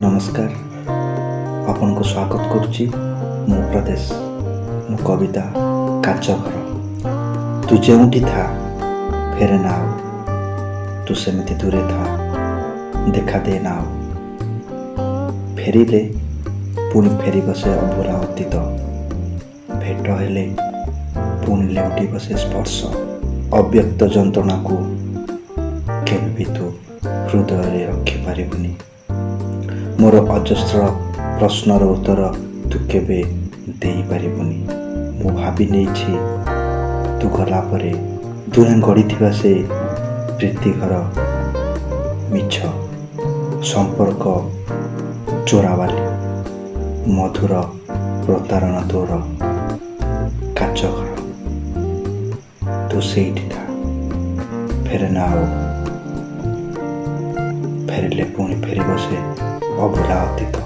नमस्कार आपन को स्वागत करुच्ची मो प्रदेश मो कविता काच घर। तू जेउठी था फेरे ना आओ, तू सेमती दूरे था देखा दे ना आओ। फेरिले पुणी फेरी बसे अभूला अतीत, भेट हेले पुणी लेउटी बसे स्पर्श। अव्यक्त जंत्रणा को केबे भी तू हृदय रे रखी पारिबुनी। मोर अजस्र प्रश्नर उत्तर तू केबे देई पारिबुनी। मु भाबी नेछि तू गला परे दुहे गढ़ी से प्रीति घर मिछ संपर्क चोरावाली मधुर प्रतारणा तोर काच घर। तू सेठी था फेरे ना आओ, फेरिले पुणी फेरी बसे अभूला अतीत।